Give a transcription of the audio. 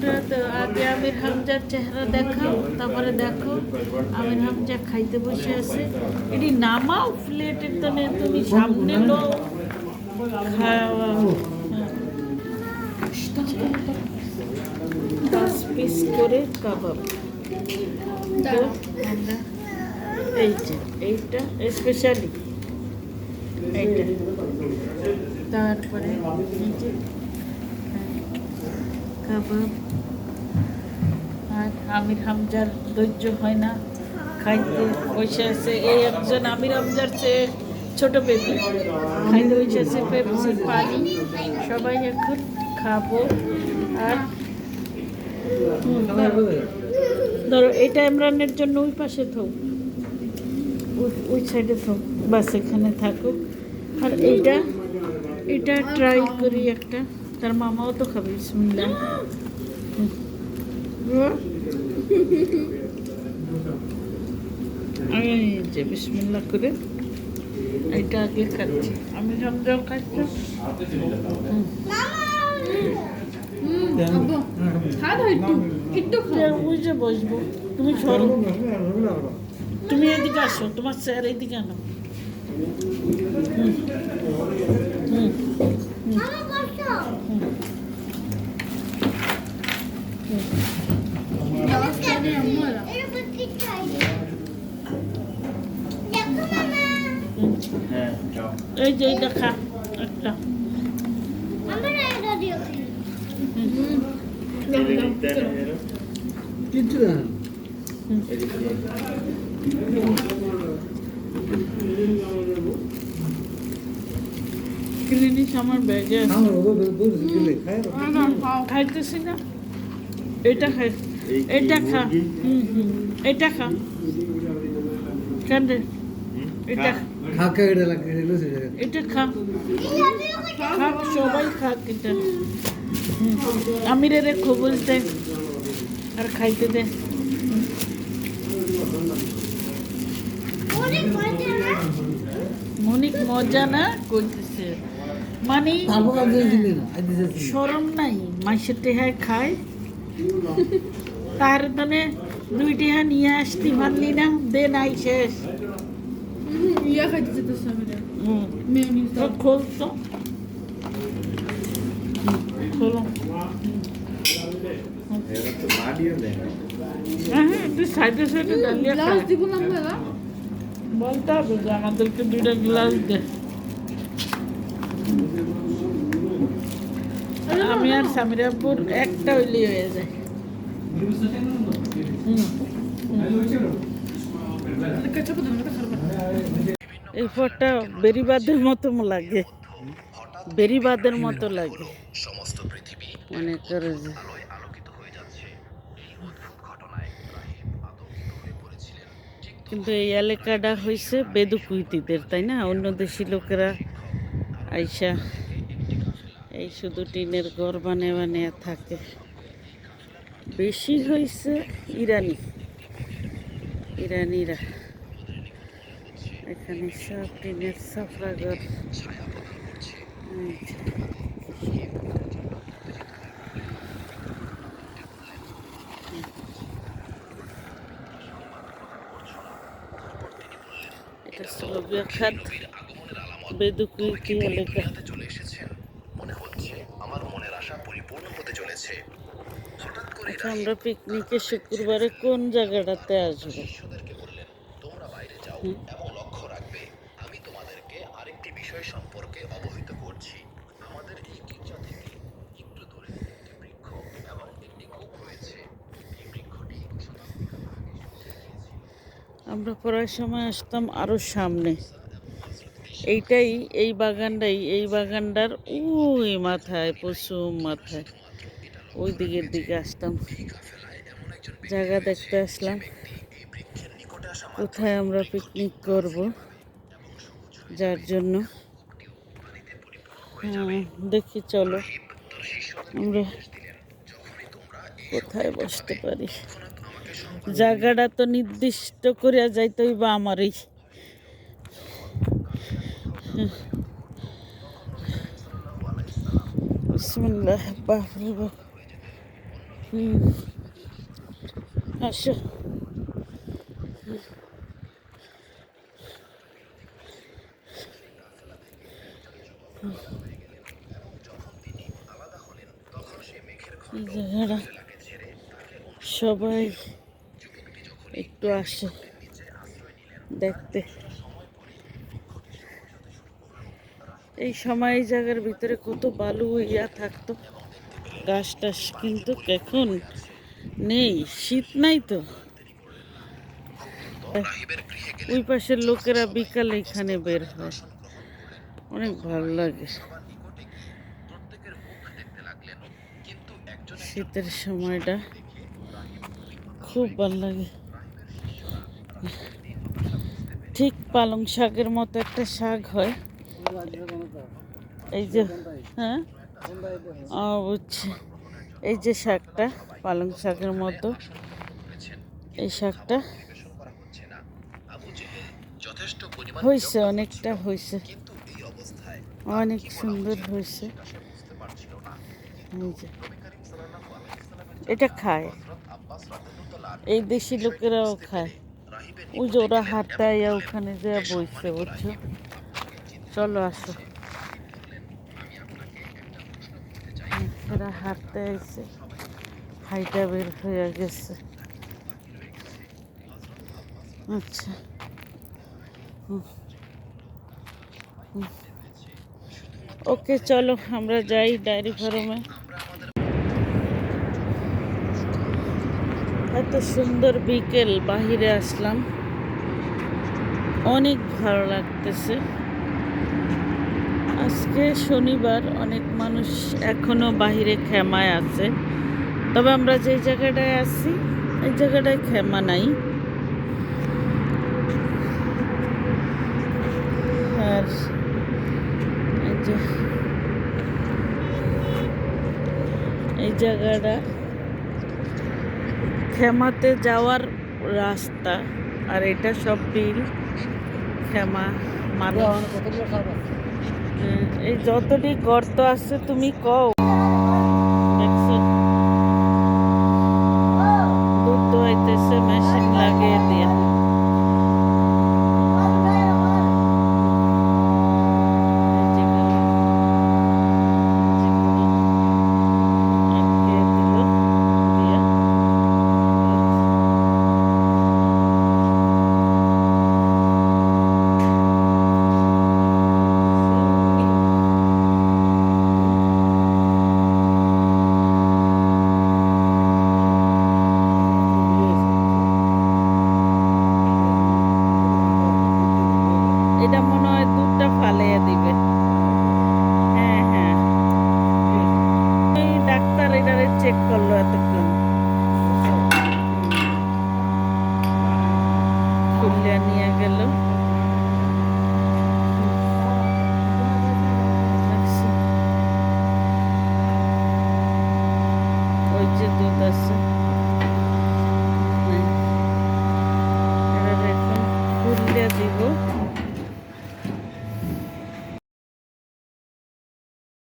আচ্ছা, তো আগে আমির হামজার চেহারা দেখাও, তারপরে দেখো আমির হামজা খাইতে বসে আছে। এটি নামাও প্লেটের তনে, তুমি সামনে লো খাওয়া। 10 পিস করে কাবাব। তো আমরা এইটা স্পেশালি এইটা, তারপরে এই যে কাবাব। আর আমির হামজার ধৈর্য হয় না, খাইতে বসে আছে। এই একজন আমির হামজার চেয়ে ছোট বেবি খাইতে বসে আছে, পেপসি পানি। সবাই এখন খাবো। আর ধরো এটা ইমরানের জন্য ওই পাশে থাক, ওই সাইডে থাক, বাস এখানে থাকুক। আর এটা ট্রাই করি একটা, তার মামাও তো খাবে। বিসমিল্লাহ। আমি যে বিসমিল্লাহ করে এটা আগে খাচ্ছি। আমি রমজান খাচ্ছি। বুঝে বসবো, তুমি সরো, তুমি এদিকে আসো, তোমার স্যার এদিকে আনো। এই যে এইটা খা একটা। কিচ্ছু না। ক্লিনিক আমার ব্যাগে খাইতেছি না। এটা খাই, এটা খা। এটা খা কেন রে? এটা এটা খা, খাক সবাই খাক এটা। আমিরে খবর দে আর খাইতে দে। মনিক মজা না করতেছে, মানে শরম নাই। মাসের টেহায় খায়, তার মানে 2 টেহা নিয়ে আসতি মানলি না, দে নাই শেষ। খোল তো, খোলো। হ্যাঁ, একটু সাইডে সাইডে দাঁড়িয়ে বলতে হবে যে আমাদেরকে 2টা গ্লাস দে। আমি আর সামিরাপুর একটা হইলেই হয়ে যায়। এই ফোরটা বেরিবাদের মতো লাগে, বেরিবাদের মতো লাগে মনে করে যে। কিন্তু এই এলাকাটা হয়েছে বেদুকুইতিদের, তাই না? অন্য দেশি লোকেরা আইসা এই শুধু টিনের ঘর বানিয়ে বানিয়ে থাকে। বেশি হয়েছে ইরানিরা। এখানে সব টিনের সাফরা ঘর। এটা স্লোভিয়া খাত বেদুকুইতি এলাকা। আচ্ছা, আমরা পিকনিকে শুক্রবারে কোন জায়গাটাতে আসবো? আমরা পড়ার সময় আসতাম আরো সামনে। এই বাগানটার ওই মাথায়, পশ্চিম মাথায়, ওই দিকে আসতাম। জায়গা দেখতে আসলাম কোথায় আমরা পিকনিক করব, যার জন্য দেখি চলো আমরা কোথায় বসতে পারি। জায়গাটা তো নির্দিষ্ট করিয়া যাইতে হইব আমারই। বিসমিল্লাহ। বাপরে বাপ, হুম, আসো। এই জায়গাটা সবাই একটু আসে দেখতে। এই সময় এই জায়গার ভিতরে কত বালু থাকতো, গাছ টাছ, কিন্তু এখন নেই, শীত নাই তো। ওই পাশের লোকেরা বিকালে এখানে বের হয়, অনেক ভালো লাগে শীতের সময়টা, খুব ভালো লাগে। ঠিক পালং শাকের মতো একটা শাক হয়, এই যে, হ্যাঁ বুঝছি, এই যে শাকটা পালং শাকের মতো, এই শাকটা হয়েছে, অনেকটা হয়েছে, অনেক সুন্দর হয়েছে। এটা খায়, এই দেশি লোকেরাও খায়। ওই যে ওরা হাঁটতে আইয়া ওখানে যে বইছে, বুঝছো? চলো আসো। এরা হাঁটতে আইছে, হাইটা বের হয়ে গেছে। আচ্ছা, ওকে, চলো আমরা যাই ডায়েরি ফার্মে। এত সুন্দর বিকেল, বাহিরে আসলাম, অনেক ভালো লাগতেছে। আজকে শনিবার, অনেক মানুষ এখনো বাহিরে খেমায় আছে, তবে আমরা যে জায়গাটায় আছি এই জায়গাটায় খেমা নাই। আর এই জায়গাটা খেমাতে যাওয়ার রাস্তা, আর এটা সব বিল, খেমা মানুষ। এই যতটি গর্ত আছে তুমি কও, দেখছো? দুধ দোয়াইতেছে মেশিন লাগিয়ে দিয়ে। এটা মনে হয় দুধটা ফালাইয়া দিবে। হ্যাঁ হ্যাঁ, ওই ডাক্তার এটারে চেক করলো এতক্ষণ, খুলিয়া নিয়ে গেল। ওই যে দুধ আছে, এটা এখন খুলিয়া দিব।